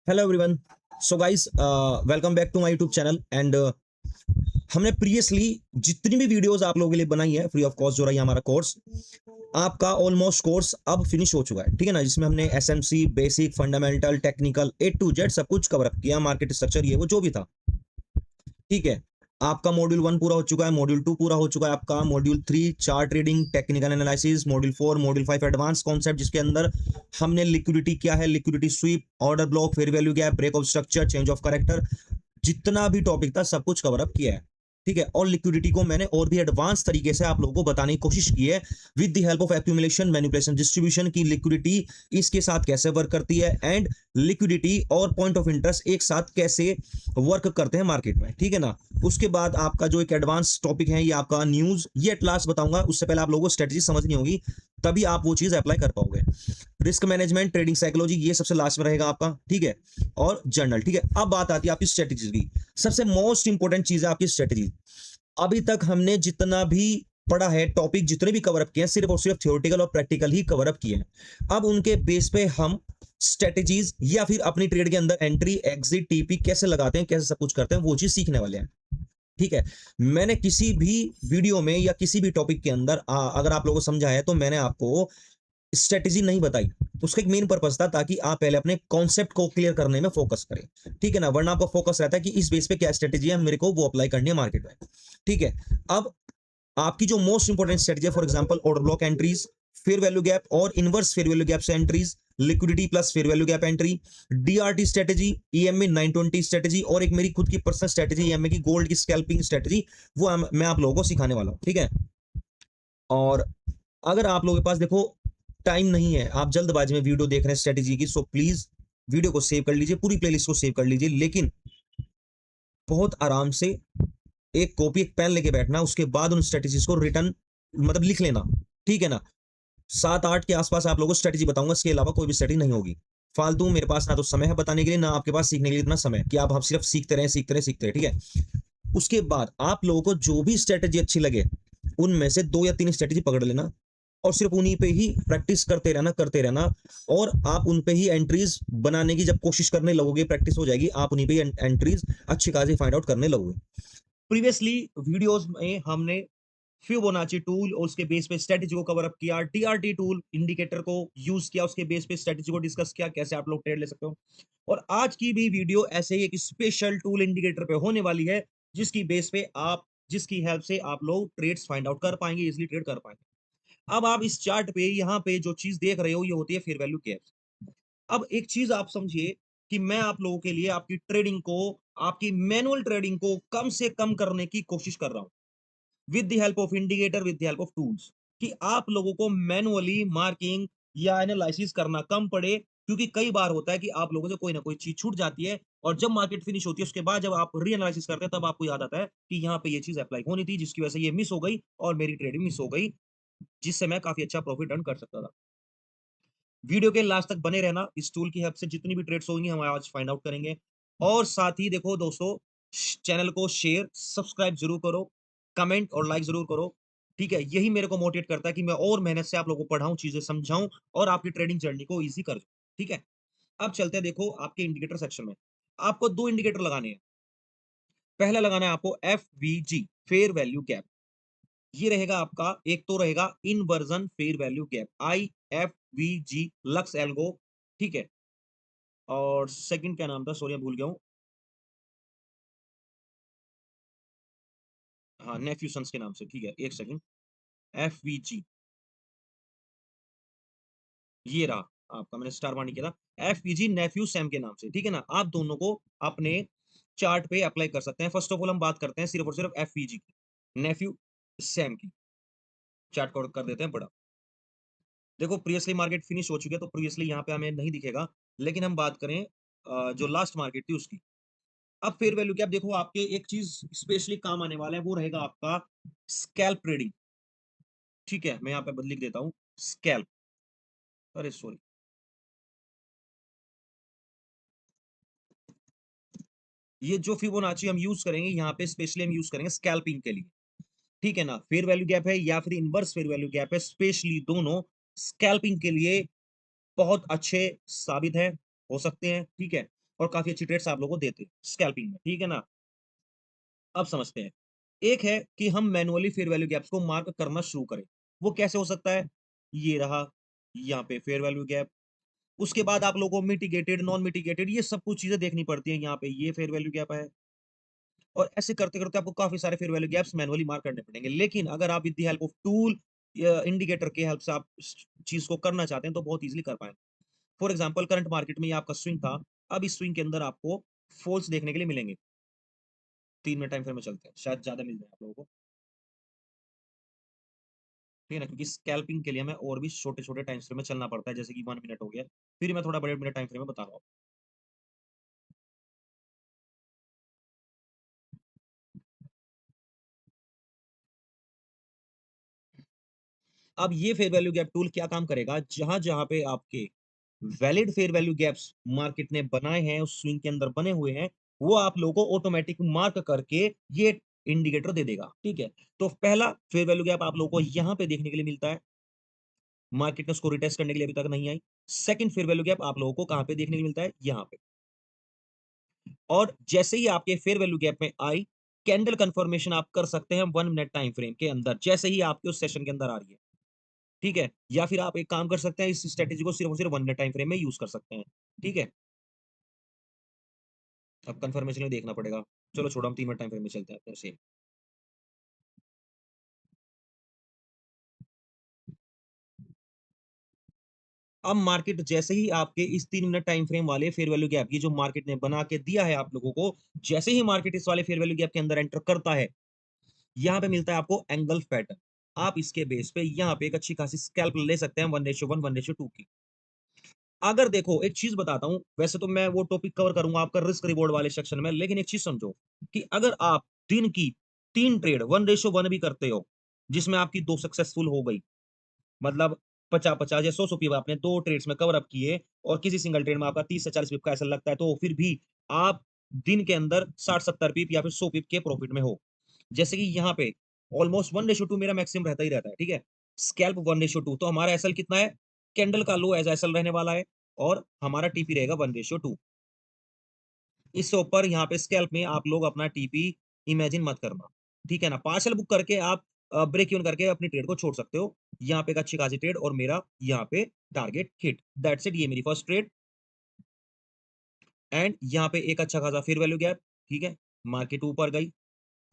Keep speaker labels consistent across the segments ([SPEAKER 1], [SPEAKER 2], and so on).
[SPEAKER 1] Hello everyone. So guys, welcome back to my YouTube channel and हमने previously जितनी भी videos आप लोगों के लिए बनाई है फ्री ऑफ कॉस्ट जो रही है हमारा कोर्स, आपका ऑलमोस्ट कोर्स अब फिनिश हो चुका है। ठीक है ना, जिसमें हमने SMC basic fundamental technical A to Z सब कुछ कवर अप किया, मार्केट स्ट्रक्चर ये वो जो भी था। ठीक है, आपका मॉड्यूल 1 पूरा हो चुका है, मॉड्यूल 2 पूरा हो चुका है, आपका module 3 chart trading technical analysis, module 4 module 5 advance concept, जिसके अंदर हमने लिक्विडिटी क्या है, liquidity sweep, order block, fair value gap, break of structure, change of character, जितना भी टॉपिक था सब कुछ कवर अप किया है। ठीक है, और लिक्विडिटी को मैंने और भी एडवांस तरीके से आप लोगों को बताने की कोशिश की है with the help of accumulation manipulation distribution की लिक्विडिटी इसके साथ कैसे वर्क करती है एंड लिक्विडिटी और पॉइंट ऑफ इंटरेस्ट एक साथ कैसे वर्क करते हैं मार्केट में। ठीक है ना, उसके बाद आपका जो एक एडवांस टॉपिक है ये आपका न्यूज, ये एट लास्ट बताऊंगा। उससे पहले आप लोगों को स्ट्रेटजी समझनी होगी, तभी आप वो चीज अप्लाई कर पाओगे। रिस्क मैनेजमेंट, ट्रेडिंग साइकोलॉजी, ये सबसे लास्ट में रहेगा आपका। ठीक है, और जर्नल। ठीक है, अब बात आती है आपकी स्ट्रेटेजी की। सबसे मोस्ट इंपॉर्टेंट चीज है आपकी स्ट्रेटेजी। अभी तक हमने जितना भी पढ़ा है, टॉपिक जितने भी कवर अप किए हैं, सिर्फ और सिर्फ थ्योरेटिकल और प्रैक्टिकल ही कवर अप किए हैं। अब उनके बेस पे हम स्ट्रेटेजीज या फिर अपनी ट्रेड के अंदर एंट्री एग्जिट टीपी कैसे लगाते हैं, कैसे सब कुछ करते हैं, वो चीज सीखने वाले हैं। ठीक है, मैंने किसी भी वीडियो में या किसी भी टॉपिक के अंदर अगर आप लोगों को समझा है तो मैंने आपको स्ट्रेटेजी नहीं बताई। उसका एक मेन पर्पस था ताकि आप पहले अपने कॉन्सेप्ट को क्लियर करने में फोकस करें। ठीक है ना, वरना आपका फोकस रहता है कि इस बेस पे क्या स्ट्रेटेजी है, मेरे को वो अप्लाई करनी है मार्केट में। ठीक है, अब आपकी जो मोस्ट इंपॉर्टेंट स्ट्रेटेजी है, for example order block entries, fair value gap और इनवर्स फेयर वैल्यू गैप से entries, liquidity plus fair value gap entry, DRT strategy, EMA 920 strategy, और एक मेरी खुद की पर्सनल स्ट्रेटेजी ईएमए की गोल्ड की स्कैल्पिंग स्ट्रेटेजी, वो मैं आप लोगों को सिखाने वाला हूं। ठीक है, और अगर आप लोगों के पास देखो टाइम नहीं है, आप जल्दबाजी में वीडियो देख रहे हैं स्ट्रेटेजी की, सो प्लीज वीडियो को सेव कर लीजिए, पूरी प्लेलिस्ट को सेव कर लीजिए, लेकिन बहुत आराम से एक कॉपी एक पेन लेके बैठना, उसके बाद उन स्ट्रेटेजीज को रिटर्न मतलब लिख लेना। ठीक है ना, 7-8 के आसपास आप लोगों को स्ट्रेटेजी बताऊंगा, इसके अलावा कोई भी स्ट्रेटेजी नहीं होगी। फालतू मेरे पास ना तो समय है बताने के लिए, ना आपके पास सीखने के लिए इतना समय कि आप सिर्फ सीखते रहे सीखते रहे सीखते रहे। ठीक है, उसके बाद आप लोगों को जो भी स्ट्रेटेजी अच्छी लगे उनमें से 2 या 3 स्ट्रेटेजी पकड़ लेना और सिर्फ उन्हीं पे ही प्रैक्टिस करते रहना। और आप उन पे ही एंट्रीज बनाने की जब कोशिश करने लगोगे, प्रैक्टिस हो जाएगी, आप उन्हीं पे ही एंट्रीज अच्छी खासी फाइंड आउट करने लगोगे। प्रीवियसली वीडियोस में हमने फिबोनाची टूल और उसके बेस पे स्ट्रेटजी को कवर अप किया, टीआरटी टूल इंडिकेटर को यूज किया, उसके बेस पे स्ट्रेटजी को डिस्कस किया, कैसे आप लोग ट्रेड ले सकते हो। और आज की भी वीडियो ऐसे ही एक स्पेशल टूल इंडिकेटर पे होने वाली है, जिसकी बेस पे आप जिसकी हेल्प से आप लोग ट्रेड्स फाइंड आउट कर पाएंगे, इजिली ट्रेड कर पाएंगे। अब आप इस चार्ट पे यहाँ पे जो चीज देख रहे हो ये होती है फेयर वैल्यू गैप। अब एक चीज आप समझिए कि मैं आप लोगों के लिए आपकी ट्रेडिंग को, आपकी मैनुअल ट्रेडिंग को कम से कम करने की कोशिश कर रहा हूं with the help of indicator, with the help of tools, कि आप लोगों को मैनुअली मार्किंग या एनालिसिस करना कम पड़े। क्योंकि कई बार होता है कि आप लोगों से कोई ना कोई चीज छूट जाती है, और जब मार्केट फिनिश होती है उसके बाद जब आप रीएनालिसिस करते हैं तब आपको याद आता है कि यहाँ पे ये चीज अप्लाई होनी थी, जिसकी वजह से ये मिस हो गई और मेरी ट्रेडिंग मिस हो गई, जिससे मैं काफी अच्छा प्रॉफिट अर्न कर सकता था। वीडियो के लास्ट तक बने रहना, इस टूल की हेल्प से जितनी भी ट्रेड्स होंगी हम आज फाइंड आउट करेंगे। और साथ ही देखो दोस्तों, चैनल को शेयर सब्सक्राइब जरूर करो, कमेंट और लाइक जरूर करो। ठीक है, यही मेरे को मोटिवेट करता है कि मैं और मेहनत से आप लोगों को पढ़ाऊं, चीजें समझाऊं और आपकी ट्रेडिंग जर्नी को ईजी कर दूं। ठीक है, अब चलते हैं देखो आपके इंडिकेटर सेक्शन में। आपको 2 इंडिकेटर लगाने हैं। पहला लगाना है आपको एफवीजी, फेयर वैल्यू गैप। ये रहेगा आपका, एक तो रहेगा inversion fair value gap, IFVG lux algo. ठीक है, और सेकंड क्या नाम था, सॉरी मैं भूल गया हूँ। हाँ, नेफ्यूसंस के नाम से। ठीक है, एक सेकंड। FVG ये रहा आपका, मैंने स्टार मार्क नहीं किया था, FVG नेफ्यू सैम के नाम से। ठीक है ना, आप दोनों को अपने चार्ट पे अप्लाई कर सकते हैं। फर्स्ट ऑफ ऑल हम बात करते हैं सिर्फ और सिर्फ FVG की, नेफ्यू सैम की। चार्ट को कर देते हैं बड़ा। देखो प्रीवियसली मार्केट फिनिश हो चुकी है, तो प्रीवियसली यहाँ पे हमें नहीं दिखेगा, लेकिन हम बात करें जो लास्ट मार्केट थी उसकी। अब फेयर वैल्यू क्या, देखो आपके एक चीज स्पेशली काम आने वाला है, वो रहेगा आपका स्कैल्प ट्रेडिंग। ठीक है, मैं यहाँ पे लिख देता हूँ स्कैल्प, अरे सॉरी, ये जो फिबोनाची हम यूज करेंगे यहाँ पे स्पेशली हम यूज करेंगे स्कैल्पिंग के लिए। ठीक है ना, फेयर वैल्यू गैप है या फिर इनवर्स फेयर वैल्यू गैप है, स्पेशली दोनों स्कैल्पिंग के लिए बहुत अच्छे साबित है, हो सकते हैं। ठीक है, और काफ़ी अच्छी ट्रेड्स आप लोगों को देते हैं स्कैल्पिंग में, ठीक है ना? अब समझते हैं। एक है कि हम मैनुअली फेयर वैल्यू गैप्स को मार्क करना शुरू करें। वो कैसे हो सकता है? ये रहा, यहाँ पे फेयर वैल्यू गैप। उसके बाद आप लोगों को मिटिगेटेड, नॉन मिटिगेटेड ये सब कुछ चीज़ें देखनी पड़ती हैं। यहाँ पे ये फेयर वैल्यू गैप है और ऐसे करते-करते आपको काफ़ी सारे fair value gaps manually mark करने पड़ेंगे। लेकिन अगर आप with the help of tool या इंडिकेटर के हेल्प से आप इस चीज़ को करना चाहते हैं तो बहुत ईज़िली कर पाएँगे। फॉर एग्ज़ाम्पल करंट मार्केट में ये आपका स्विंग था। अब इस स्विंग के अंदर आपको फॉल्स देखने के लिए मिलेंगे। 3 मिनट टाइम फ्रेम में चलते हैं, शायद ज़्यादा मिल जाए आप लोगों को। ठीक है ना? क्योंकि स्कैल्पिंग के लिए हमें और भी छोटे-छोटे टाइम फ्रेम में चलना पड़ता है, जैसे कि 1 मिनट हो गया। फिर मैं थोड़ा बड़े-बड़े टाइम फ्रेम में बता रहा हूँ। अब ये फेयर वैल्यू गैप टूल क्या काम करेगा, जहाँ-जहाँ पे आपके valid fair value gaps market ने बनाए हैं, उस स्विंग के अंदर बने हुए हैं, वो आप लोगों को ऑटोमैटिक मार्क करके ये इंडिकेटर दे देगा, ठीक है? तो पहला फेयर वैल्यू गैप आप लोगों को यहाँ पे देखने के लिए मिलता है, मार्केट ने उसको रिटेस्ट करने के लिए अभी तक नहीं आई। सेकंड फेयर वैल्यू गैप आप लोगों को कहाँ पे देखने को मिलता है? यहाँ पे। और जैसे ही आपके फेयर वैल्यू गैप में आई, कैंडल कंफर्मेशन आप कर सकते हैं 1 मिनट टाइम फ्रेम के अंदर, जैसे ही आपके उस सेशन के अंदर आ रही है, ठीक है? या फिर आप एक काम कर सकते हैं, इस स्ट्रैटेजी को सिर्फ और सिर्फ 1 मिनट टाइम फ्रेम में यूज़ कर सकते हैं, ठीक है? अब कंफर्मेशन में देखना पड़ेगा। चलो छोड़ो हम 3 मिनट टाइम फ्रेम में चलते हैं अपने सेम। अब मार्केट जैसे ही आपके इस 3 मिनट टाइम फ्रेम वाले फेयर वैल्यू गैप ये जो मार्केट ने बना के दिया है आप लोगों को, जैसे ही मार्केट इस वाले फेयर वैल्यू गैप के अंदर एंटर करता है, यहाँ पे मिलता है आपको एंगल्फ पैटर्न। आप इसके बेस पे यहाँ पे एक अच्छी खासी स्कैल्प ले सकते हैं 1:1, 1:2 की। अगर देखो एक चीज़ बताता हूँ, वैसे तो मैं वो टॉपिक कवर करूँगा आपका रिस्क रिवॉर्ड वाले सेक्शन में, लेकिन एक चीज़ समझो कि अगर आप दिन की 3 ट्रेड 1:1 भी करते हो, जिसमें आपकी 2 सक्सेसफुल हो गई, मतलब 50-50 या 100-100 पीप आपने 2 ट्रेड्स में कवर अप किए और किसी सिंगल ट्रेड में आपका 30 से 40 पीप का ऐसा लगता है, तो फिर भी आप दिन के अंदर 60-70 पीप या फिर 100 पीप के प्रॉफिट में हो। जैसे कि यहाँ पे ऑलमोस्ट 1:2 मेरा मैक्सिमम रहता ही रहता है, ठीक है? स्कैल्प 1:2 तो हमारा एसएल कितना है? कैंडल का लो एज़ एसएल रहने वाला है और हमारा टीपी रहेगा 1:2। इससे ऊपर यहाँ पे स्कैल्प में आप लोग अपना टीपी इमेजिन मत करना, ठीक है ना? पार्शियल बुक करके आप ब्रेक इवन करके अपनी ट्रेड को छोड़ सकते हो। यहाँ पे एक अच्छी खासी ट्रेड और मेरा यहाँ पे टारगेट हिट। दैट्स इट, ये मेरी फर्स्ट ट्रेड एंड यहाँ पे एक अच्छा खासा फेयर वैल्यू गैप, ठीक है? मार्केट ऊपर गई,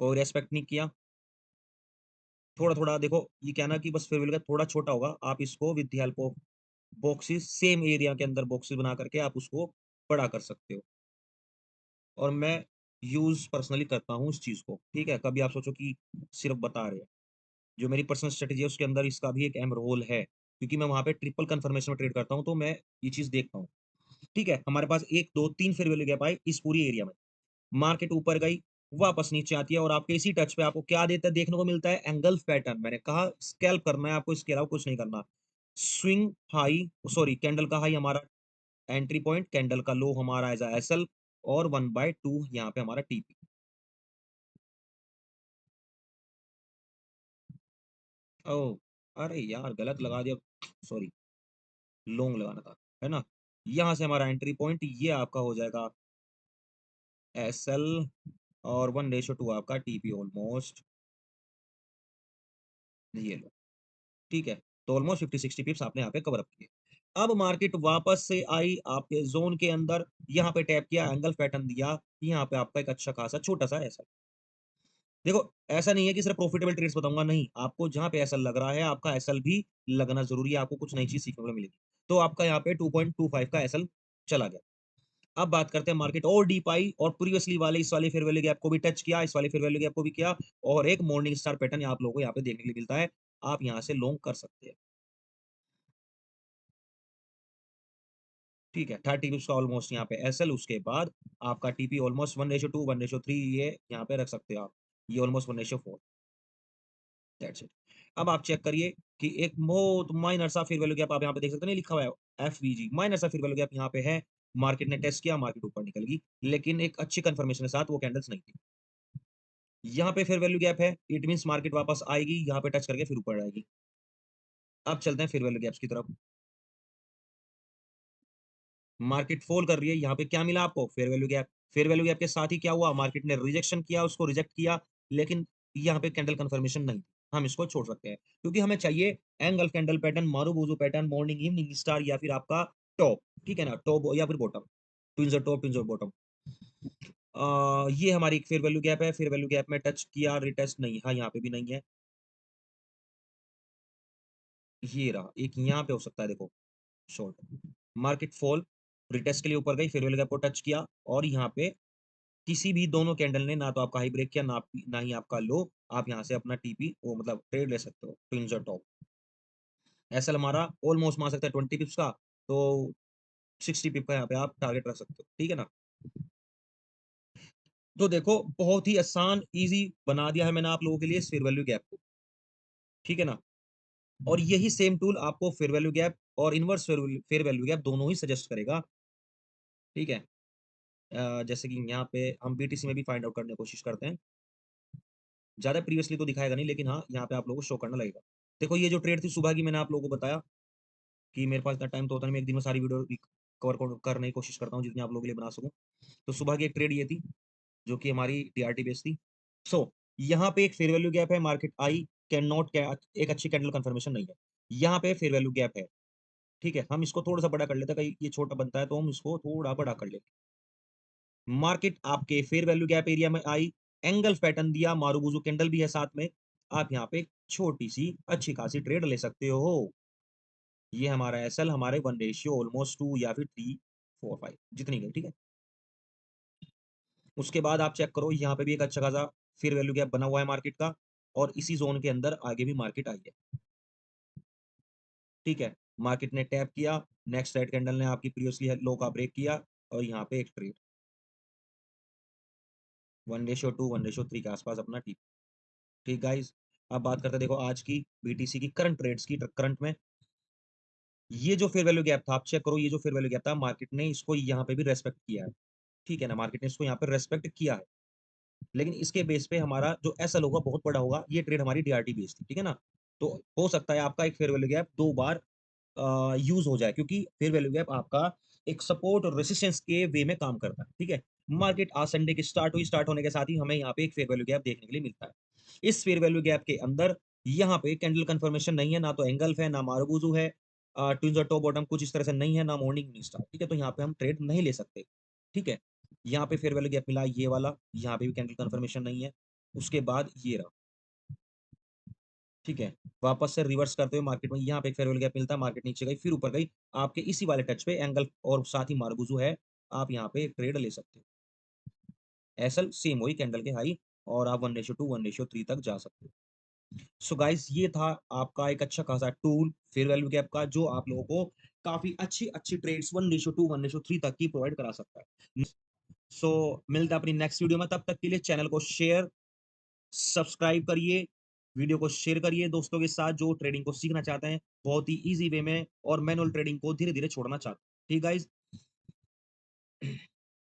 [SPEAKER 1] कोई रिस्पेक्ट नहीं किया। थोड़ा-थोड़ा देखो ये क्या है ना कि बस फेयर वैल्यू गैप थोड़ा छोटा होगा, आप इसको with the help of boxes same area के अंदर बॉक्सेस बना करके आप उसको बड़ा कर सकते हो। और मैं यूज़ पर्सनली करता हूँ इस चीज़ को, ठीक है? कभी आप सोचो कि सिर्फ़ बता रहे हैं। जो मेरी पर्सनल स्ट्रैटेजी है उसके अंदर इसका भी एक अहम रोल है, क्योंकि मैं वहाँ पे ट्रिपल कन्फर्मेशन में ट्रेड करता हूँ, तो मैं ये चीज़ देखता हूँ। ठीक है? हमारे पास 1, 2, 3 फेयर वैल्यू गैप आए इस पूरी एरिया में। मार्केट ऊपर गई, वापस नीचे आती है और आपके इसी टच पे आपको क्या देता है देखने को मिलता है एंगल्फ पैटर्न। मैंने कहा स्कैल्प करना है आपको, इसके अलावा कुछ नहीं करना। स्विंग हाई सॉरी कैंडल का हाई हमारा एंट्री पॉइंट, कैंडल का लो हमारा एज़ अ एसएल और 1/2 यहाँ पे हमारा टीपी। ओह! अरे यार गलत लगा दिया, सॉरी लॉन्ग लगाना था, है ना? यहाँ से हमारा एंट्री पॉइंट ये आपका हो जाएगा एसएल और 1:2 आपका टीपी ऑलमोस्ट ये लो, ठीक है? तो ऑलमोस्ट 50-60 पिप्स आपने यहाँ पे कवर अप किए। अब मार्केट वापस से आई आपके ज़ोन के अंदर, यहाँ पे टैप किया, एंगल पैटर्न दिया, यहाँ पे आपका एक अच्छा खासा छोटा-सा एसएल। देखो, ऐसा नहीं है कि सिर्फ प्रॉफिटेबल ट्रेड्स बताऊँगा, नहीं, आपको जहाँ पे एसएल लग रहा है, आपका एसएल भी लगना ज़रूरी है, आपको कुछ नई चीज़ सीखने को मिलेगी। तो आपका यहाँ पे 2.25 का एसएल चला गया। अब बात करते हैं मार्केट और डीप आई और प्रीवियसली वाले इस वाले फेयर वैल्यू गैप को भी टच किया, इस वाले फेयर वैल्यू गैप को भी किया और एक मॉर्निंग स्टार पैटर्न आप लोगों को यहाँ पे देखने के लिए मिलता है। आप यहाँ से लॉन्ग कर सकते हैं। ठीक है, 30 पिप्स का ऑलमोस्ट यहाँ पे एसएल, उसके बाद आपका टीपी ऑलमोस्ट 1:2, 1:3 ये यहाँ पे रख सकते हो आप। ये ऑलमोस्ट 1:4 दैट्स इट। अब आप चेक करिए कि एक बहुत माइनर सा फेयर वैल्यू गैप आप यहाँ पे देख सकते हैं, नहीं लिखा हुआ है एफवीजी, माइनर सा फेयर वैल्यू गैप यहाँ पे है। मार्केट ने टेस्ट किया, मार्केट ऊपर निकल गई, लेकिन एक अच्छी कंफर्मेशन के साथ वो कैंडल्स नहीं थी। यहाँ पे फेयर वैल्यू गैप है, इट मीन्स मार्केट वापस आएगी, यहाँ पे टच करके फिर ऊपर आएगी। अब चलते हैं फेयर वैल्यू गैप्स की तरफ। मार्केट फॉल कर रही है, यहाँ पे क्या मिला आपको? Fair value gap. Fair value gap के साथ ही क्या हुआ? मार्केट ने रिजेक्शन किया, उसको रिजेक्ट किया, लेकिन यहाँ पे कैंडल कंफर्मेशन नहीं। हम इसको छोड़ सकते हैं क्योंकि हमें चाहिए एंगल कैंडल पैटर्न, मारुबुरु पैटर्न, मॉर्निंग, इवनिंग स्टार या फिर आपका टॉप, ठीक है ना? टॉप या फिर बॉटम, ट्विंजर टॉप, ट्विंजर बॉटम। ये हमारी एक फेयर वैल्यू गैप है। फेयर वैल्यू गैप में टच किया, रिटेस्ट नहीं, हाँ, यहाँ पे भी नहीं है। ये रहा, एक यहाँ पे हो सकता है, देखो शॉर्ट। मार्केट फॉल, रिटेस्ट के लिए ऊपर गई, फेयर वैल्यू गैप को टच किया और यहाँ पे किसी भी दोनों कैंडल ने ना तो आपका हाई ब्रेक किया, ना ही आपका लो। आप यहाँ से अपना टीपी वो मतलब ट्रेड ले सकते हो, ट्विंजर टॉप। एसएल हमारा ऑलमोस्ट मान सकते हैं 20 पिप्स का, तो 60 पिप का यहाँ पे आप टारगेट रख सकते हो, ठीक है ना? तो देखो, बहुत ही आसान इजी बना दिया है मैंने आप लोगों के लिए फेयर वैल्यू गैप को, ठीक है ना? और यही सेम टूल आपको फेयर वैल्यू गैप और इनवर्स फेयर वैल्यू गैप दोनों ही सजेस्ट करेगा, ठीक है? जैसे कि यहाँ पे हम बीटीसी में भी फाइंड आउट करने की कोशिश करते हैं। ज़्यादा प्रीवियसली तो दिखाएगा नहीं, लेकिन हाँ, यहाँ पे आप लोगों को शो करना लगेगा। देखो, ये जो ट्रेड थी सुबह की, मैंने आप लोगों को बताया कि मेरे पास इतना टाइम तो होता नहीं, मैं एक दिन में सारी वीडियो कवर करने की कोशिश करता हूँ, जितनी आप लोगों के लिए बना सकूँ। तो सुबह की एक ट्रेड ये थी, जो कि हमारी टीआरटी बेस्ड थी। सो यहाँ पे एक फेयर वैल्यू गैप है, मार्केट आई कैन नॉट, एक अच्छी कैंडल कंफर्मेशन नहीं है। यहाँ पे फेयर वैल्यू गैप है, ठीक है? हम इसको थोड़ा-सा बड़ा कर लेते हैं, कहीं ये छोटा बनता है तो हम इसको थोड़ा बड़ा कर लेते हैं। मार्केट आपके फेयर वैल्यू गैप एरिया में आई, एंगल पैटर्न दिया, मारुबुजु कैंडल भी है साथ में। आप यहाँ पे छोटी-सी अच्छी खासी ट्रेड ले सकते हो। ये हमारा एसएल, हमारे 1 रेशियो ऑलमोस्ट 2 या फिर 3, 4, 5 जितनी गई, ठीक है? उसके बाद आप चेक करो, यहाँ पे भी एक अच्छा खासा फेयर वैल्यू गैप बना हुआ है मार्केट का और इसी ज़ोन के अंदर आगे भी मार्केट आई है, ठीक है? मार्केट ने टैप किया, नेक्स्ट रेड कैंडल ने आपकी प्रीवियसली लो का ब्रेक किया और यहाँ पे एक ट्रेड 1:2, 1:3 के आसपास अपना टी। ठीक गाइस, अब बात करते हैं, देखो आज की बीटीसी की करंट ट्रेड्स की। करंट में ये जो फेयर वैल्यू गैप था, आप चेक करो, ये जो फेयर वैल्यू गैप था, मार्केट ने इसको यहाँ पे भी रेस्पेक्ट किया है, ठीक है ना? मार्केट ने इसको यहाँ पे रेस्पेक्ट किया है, लेकिन इसके बेस पे हमारा जो एसएल होगा बहुत बड़ा होगा। ये ट्रेड हमारी डीआरटी बेस्ड थी, ठीक है ना? तो हो सकता है आपका एक फेयर वैल्यू गैप 2 बार यूज़ हो जाए, क्योंकि फेयर वैल्यू गैप आपका एक सपोर्ट और रेजिस्टेंस के वे में काम करता है, ठीक है? मार्केट आज संडे की स्टार्ट हुई, स्टार्ट होने के साथ ही हमें यहाँ पे एक फेयर वैल्यू गैप देखने के लिए मिलता है। इस फेयर वैल्यू गैप के अंदर यहाँ पे कैंडल कंफर्मेशन नहीं है, ना तो एंगल्फ है, ना मारुबुजु है, ट्विन्स और टॉप बॉटम कुछ इस तरह से नहीं है, ना मॉर्निंग नी स्टार, ठीक है? तो यहाँ पे हम ट्रेड नहीं ले सकते, ठीक है? यहाँ पे फेयर वैल्यू गैप मिला ये वाला, यहाँ पे भी कैंडल कंफर्मेशन नहीं है। उसके बाद ये रहा, ठीक है? वापस से रिवर्स करते हुए मार्केट में यहाँ पे एक फेयर वैल्यू गैप मिलता है, मार्केट नीचे गई, फिर ऊपर गई। आपके इसी वाले टच पे एंगल और साथ ही मारुबुजु है, आप यहाँ पे ट्रेड ले सकते हो। एसएल सेम वही कैंडल के हाई और आप 1:2, 1:3 तक जा सकते हो। सो गाइस, ये था आपका एक अच्छा खासा टूल फेयर वैल्यू गैप का, जो आप लोगों को काफ़ी अच्छी-अच्छी ट्रेड्स 1:2, 1:3 तक की प्रोवाइड करा सकता है। सो मिलते हैं अपनी नेक्स्ट वीडियो में, तब तक के लिए चैनल को शेयर, सब्सक्राइब करिए, वीडियो को शेयर करिए दोस्तों के साथ जो ट्रेडिंग को सीखना चाहते हैं बहुत ही ईज़ी वे में और मैनुअल ट्रेडिंग को धीरे-धीरे छोड़ना चाहते हैं। ठीक गाइस?